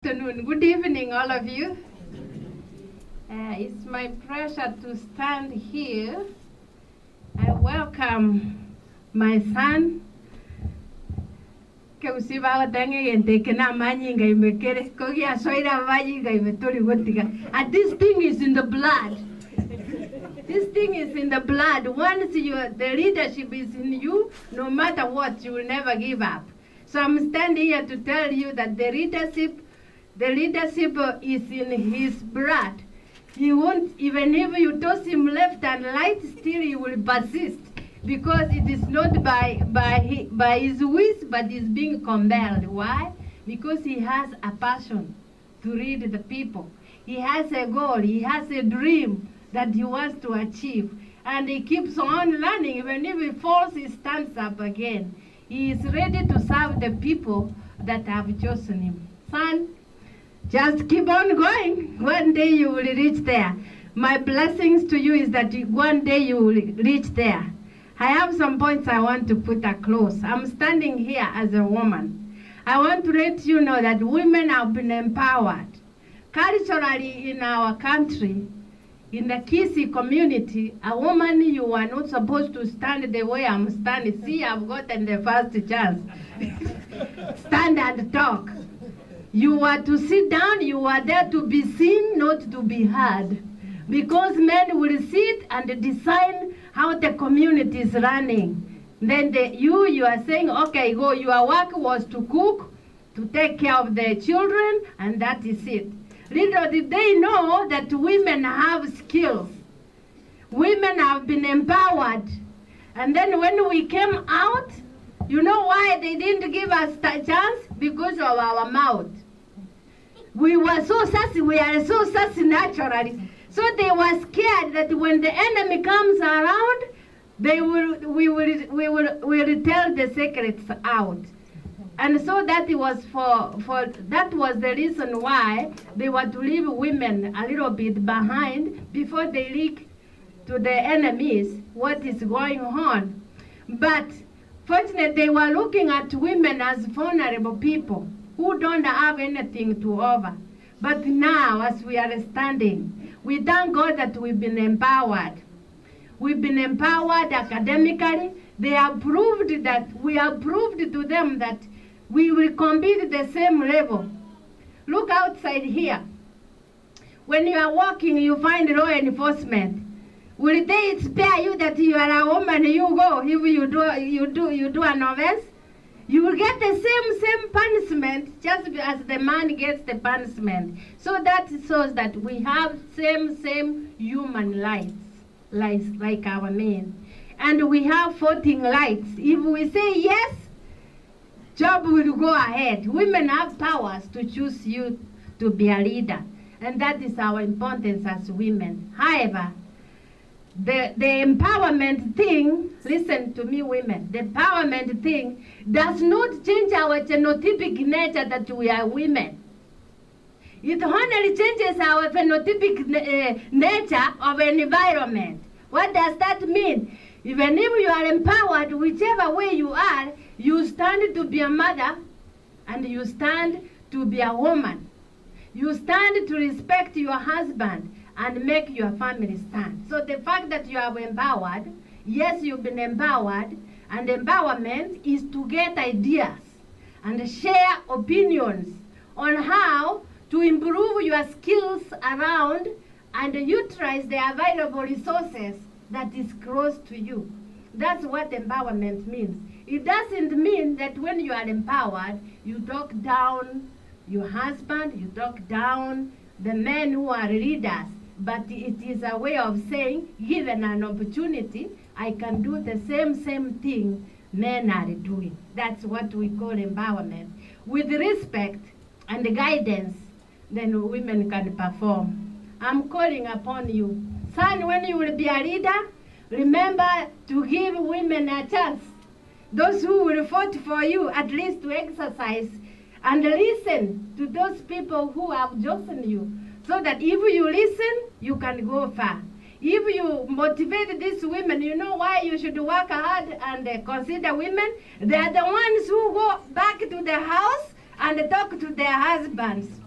afternoon. Good evening, all of you. It's my pleasure to stand here and welcome my son. This thing is in the blood. This thing is in the blood. Once the leadership is in you, no matter what, you will never give up. So I'm standing here to tell you that the leadership is in his blood. He won't, even if you toss him left and right, still he will persist, because it is not by his wish, but is being compelled. Why? Because he has a passion to lead the people. He has a goal, he has a dream that he wants to achieve. And he keeps on learning. Even if he falls, he stands up again. He is ready to serve the people that have chosen him. Son, just keep on going. One day you will reach there. My blessings to you is that one day you will reach there. I have some points I want to put across. I'm standing here as a woman. I want to let you know that women have been empowered. Culturally in our country, in the Kisi community, a woman, you are not supposed to stand the way I'm standing. See, I've gotten the first chance. Stand and talk. You are to sit down, you are there to be seen, not to be heard. Because men will sit and decide how the community is running. Then you are saying, okay, go, your work was to cook, to take care of the children, and that is it. Little did they know that women have skills. Women have been empowered. And then when we came out, you know why they didn't give us a chance? Because of our mouth. We were so sassy, we are so sassy naturally. So they were scared that when the enemy comes around, we will tell the secrets out. And so that was that was the reason why they were to leave women a little bit behind before they leak to the enemies what is going on. But fortunately, they were looking at women as vulnerable people who don't have anything to offer. But now, as we are standing, we thank God that we've been empowered. We've been empowered academically. They have proved that, we have proved to them that we will compete at the same level. Look outside here. When you are walking, you find law enforcement. Will they spare you that you are a woman, you go, if you do an offense? You will get the same punishment just as the man gets the punishment. So that shows that we have same human rights like our men. And we have voting rights. If we say yes, job will go ahead. Women have powers to choose you to be a leader. And that is our importance as women. However, the empowerment thing, listen to me women, the empowerment thing does not change our phenotypic nature that we are women. It only changes our phenotypic nature of an environment. What does that mean? Even if you are empowered, whichever way you are, you stand to be a mother and you stand to be a woman. You stand to respect your husband and make your family stand. So the fact that you are empowered, yes, you've been empowered, and empowerment is to get ideas and share opinions on how to improve your skills around and utilize the available resources that is close to you. That's what empowerment means. It doesn't mean that when you are empowered, you talk down your husband, you talk down the men who are leaders. But it is a way of saying, given an opportunity, I can do the same thing men are doing. That's what we call empowerment. With respect and guidance, then women can perform. I'm calling upon you. Son, when you will be a leader, remember to give women a chance. Those who will fight for you, at least to exercise and listen to those people who have chosen you. So that if you listen, you can go far. If you motivate these women, you know why you should work hard and consider women? They are the ones who go back to the house and talk to their husbands.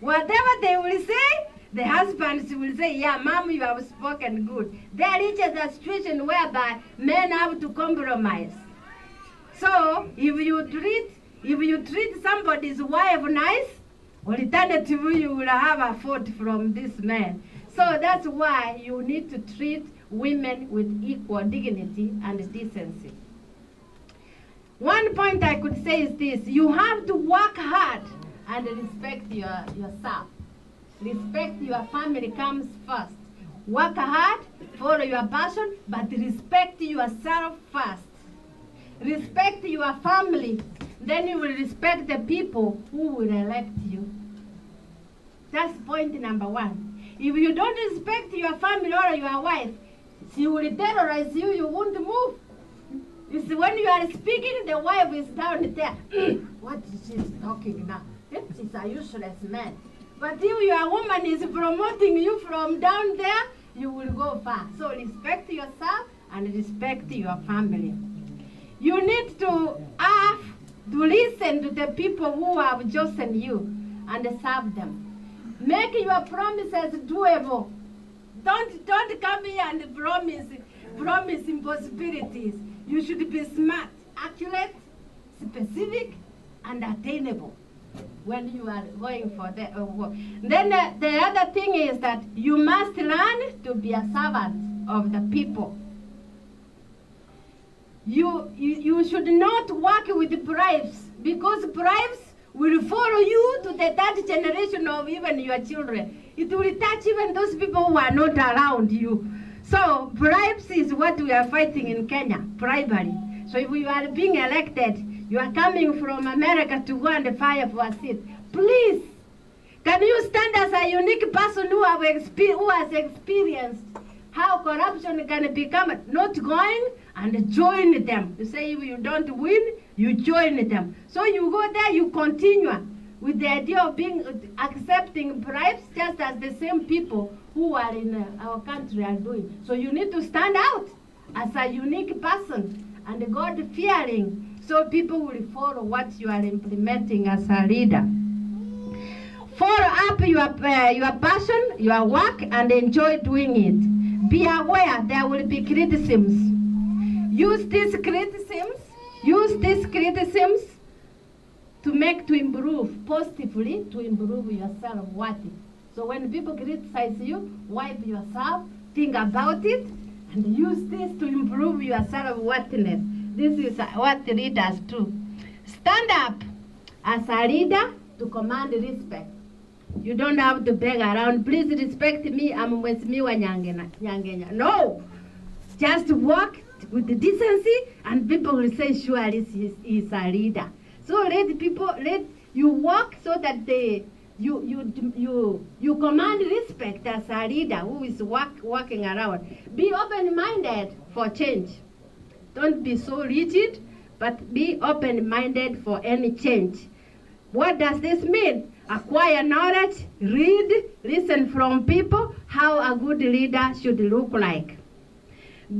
Whatever they will say, the husbands will say, yeah, Mom, you have spoken good. There reaches a situation whereby men have to compromise. So if you treat somebody's wife nice, alternatively you will have a fault from this man. So that's why you need to treat women with equal dignity and decency. One point I could say is this: you have to work hard and respect yourself. Respect your family comes first. Work hard, follow your passion, but respect yourself first. Respect your family, then you will respect the people who will elect you. That's point number one. If you don't respect your family or your wife, she will terrorize you, you won't move. It's when you are speaking, the wife is down there. What is she talking now? She's a useless man. But if your woman is promoting you from down there, you will go far. So respect yourself and respect your family. You need to listen to the people who have chosen you and serve them. Make your promises doable. Don't come here and promise impossibilities. You should be smart, accurate, specific, and attainable when you are going for the work. Then the other thing is that you must learn to be a servant of the people. You should not work with bribes, because bribes will follow you to the third generation of even your children. It will touch even those people who are not around you. So bribes is what we are fighting in Kenya, bribery. So if you are being elected, you are coming from America to go and fight for a seat. Please, can you stand as a unique person who has experienced how corruption can become, not going and join them? You say if you don't win, you join them. So you go there, you continue with the idea of accepting bribes, just as the same people who are in our country are doing. So you need to stand out as a unique person and God-fearing, so people will follow what you are implementing as a leader. Follow up your passion, your work, and enjoy doing it. Be aware there will be criticisms. Use these criticisms to improve positively, to improve yourself worthy. So when people criticize you, wipe yourself, think about it, and use this to improve your self-worthiness. This is what leaders do. Stand up as a leader to command respect. You don't have to beg around, please respect me, I'm with me Nyangenya. No! Just walk with decency and people will say, sure, he's a leader. So let you walk so that you command respect as a leader who is walking around. Be open-minded for change. Don't be so rigid, but be open-minded for any change. What does this mean? Acquire knowledge, read, listen from people, how a good leader should look like.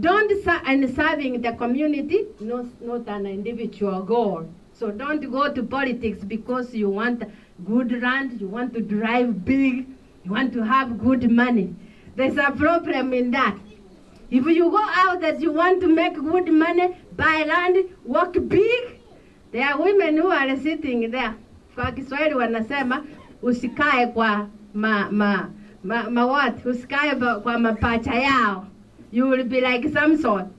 Don't serving the community, not an individual goal. So don't go to politics because you want good land, you want to drive big, you want to have good money. There's a problem in that. If you go out that you want to make good money, buy land, work big, there are women who are sitting there. Kwa Kiswahili wanasema usikae kwa usikae kwa mapacha yao. You will be like Samson.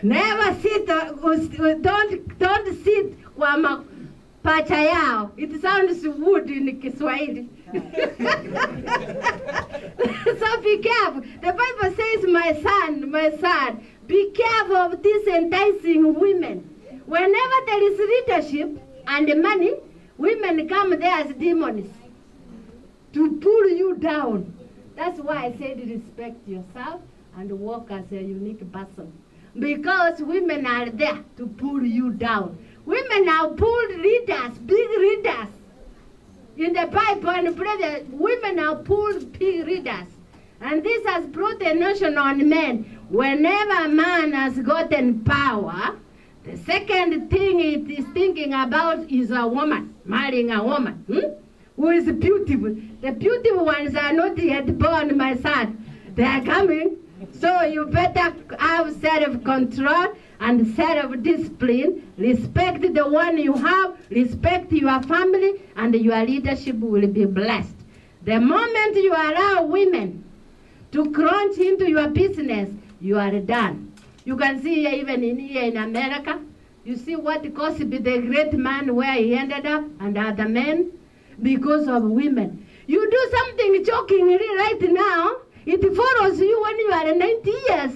Never sit, don't sit kwa mapacha yao. It sounds wood in Kiswahili. So be careful. The Bible says, my son, be careful of these enticing women. Whenever there is leadership and money, women come there as demons to pull you down. That's why I said respect yourself and walk as a unique person. Because women are there to pull you down. Women are pulled leaders, big leaders. In the Bible and brother, women are pulled big leaders. And this has brought a notion on men. Whenever a man has gotten power, the second thing it is thinking about is a woman, marrying a woman. who is beautiful. The beautiful ones are not yet born, my son. They are coming. So you better have self-control and self-discipline. Respect the one you have, respect your family, and your leadership will be blessed. The moment you allow women to crunch into your business, you are done. You can see even here in America, you see what Cosby, the great man, where he ended up, and other men, because of women. You do something jokingly right now, it follows you when you are 90 years.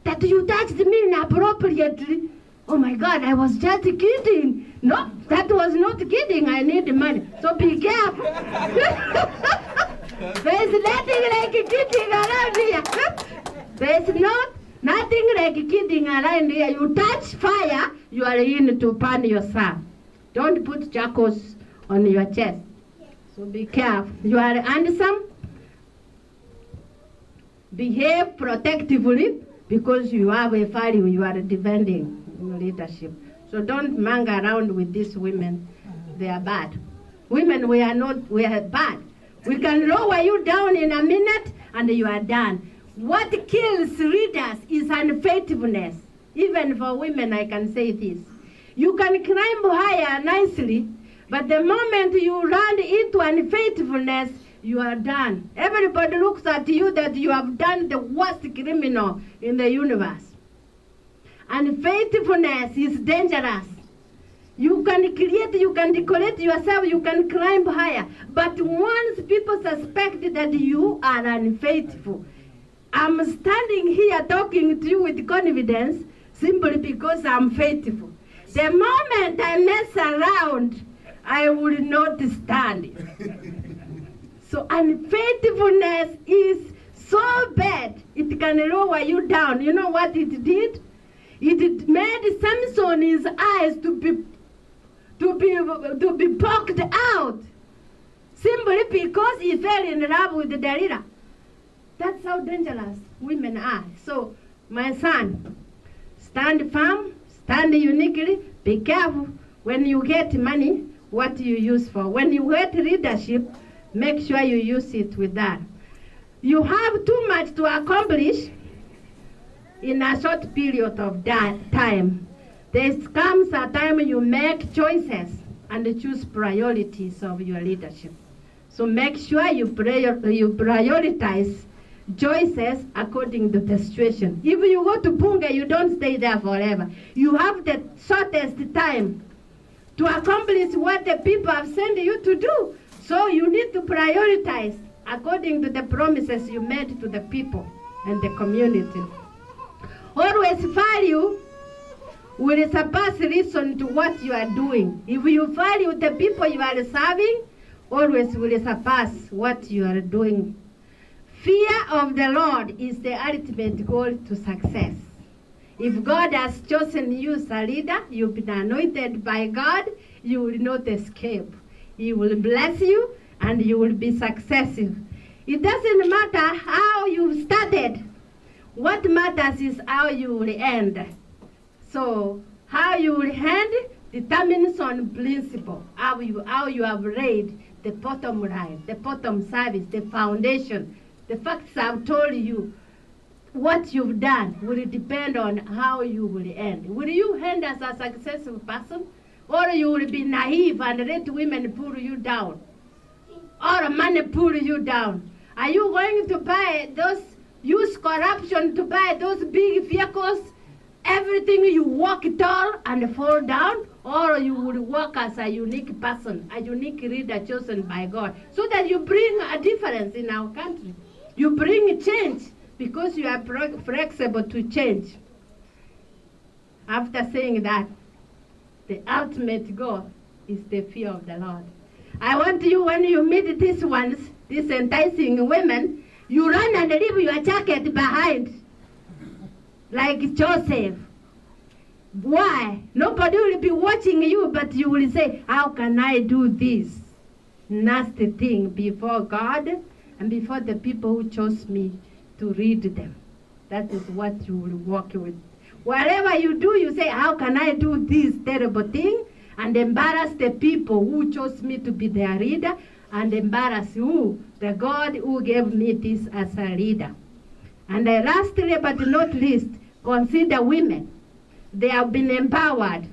That you touched me inappropriately. Oh my God, I was just kidding. No, that was not kidding. I need money. So be careful. There's nothing like kidding around here. There's nothing like kidding around here. You touch fire, you are in to burn yourself. Don't put charcoals on your chest. So be careful. You are handsome. Behave protectively because you have a value you are defending in leadership. So don't hang around with these women. They are bad. Women, we are bad. We can lower you down in a minute and you are done. What kills leaders is unfaithfulness. Even for women, I can say this. You can climb higher nicely, but the moment you run into unfaithfulness, you are done. Everybody looks at you that you have done the worst criminal in the universe. Unfaithfulness is dangerous. You can create, you can decorate yourself, you can climb higher. But once people suspect that you are unfaithful, I'm standing here talking to you with confidence simply because I'm faithful. The moment I mess around, I will not stand. So unfaithfulness is so bad, it can lower you down. You know what it did? It made Samson's eyes to be poked out, simply because he fell in love with Delilah. That's how dangerous women are. So, my son, stand firm, stand uniquely, be careful when you get money, what you use for. When you get leadership, make sure you use it with that. You have too much to accomplish in a short period of time. There comes a time you make choices and choose priorities of your leadership. So make sure you prioritize choices according to the situation. If you go to Punga, you don't stay there forever. You have the shortest time to accomplish what the people have sent you to do. So you need to prioritize according to the promises you made to the people and the community. Always value will surpass reason to what you are doing. If you value the people you are serving, always will surpass what you are doing. Fear of the Lord is the ultimate goal to success. If God has chosen you as a leader, you've been anointed by God, you will not escape. He will bless you and you will be successful. It doesn't matter how you started. What matters is how you will end. So how you will end determines on principle, how you have laid the bottom line, the bottom service, the foundation. The facts I've told you, what you've done will depend on how you will end. Will you end as a successful person? Or you will be naive and let women pull you down? Or money pull you down? Are you going to buy use corruption to buy those big vehicles? Everything you walk tall and fall down? Or you will walk as a unique person, a unique leader chosen by God, so that you bring a difference in our country. You bring change because you are flexible to change. After saying that, the ultimate goal is the fear of the Lord. I want you, when you meet these ones, these enticing women, you run and leave your jacket behind, like Joseph. Why? Nobody will be watching you, but you will say, how can I do this nasty thing before God and before the people who chose me to lead them? That is what you will walk with. Whatever you do, you say, how can I do this terrible thing and embarrass the people who chose me to be their leader, and embarrass who? The God who gave me this as a leader. And lastly, but not least, consider women. They have been empowered.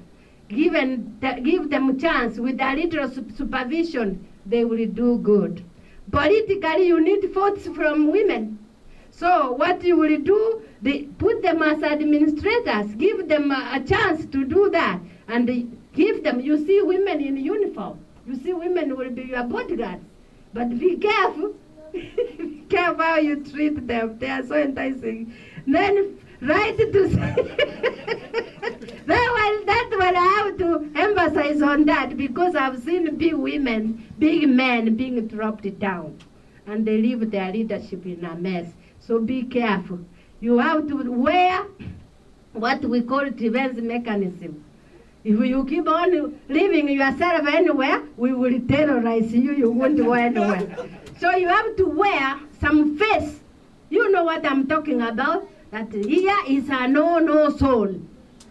Give them a chance. With a little supervision, they will do good. Politically, you need votes from women. So what you will do, put them as administrators, give them a chance to do that, and give them, you see women in uniform. You see women will be your bodyguards. But be careful. Be careful how you treat them. They are so enticing. Then right to say that one I have to emphasize on that, because I've seen big women, big men being dropped down, and they leave their leadership in a mess. So be careful. You have to wear what we call defense mechanism. If you keep on leaving yourself anywhere, we will terrorize you. You won't go anywhere. So you have to wear some face. You know what I'm talking about? That here is a no soul.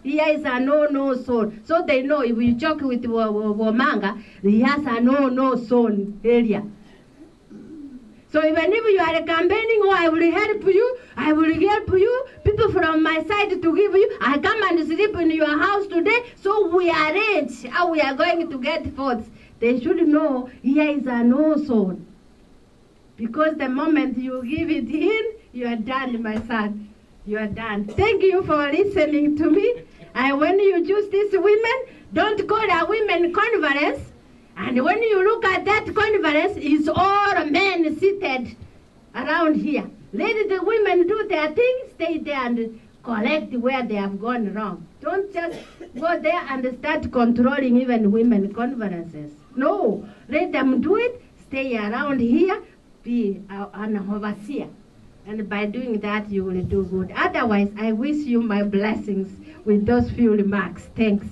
Here is a no soul. So they know if you joke with Bwomanga, he has a no soul area. So even if you are campaigning, oh, I will help you, people from my side to give you, I come and sleep in your house today, so we arrange how we are going to get votes. They should know here is a no soul. Because the moment you give it in, you are done, my son. You are done. Thank you for listening to me. And when you choose these women, don't call a women conference. And when you look at that conference, it's all men seated around here. Let the women do their thing, stay there and collect where they have gone wrong. Don't just go there and start controlling even women conferences. No, let them do it, stay around here, be an overseer. And by doing that, you will do good. Otherwise, I wish you my blessings with those few remarks. Thanks.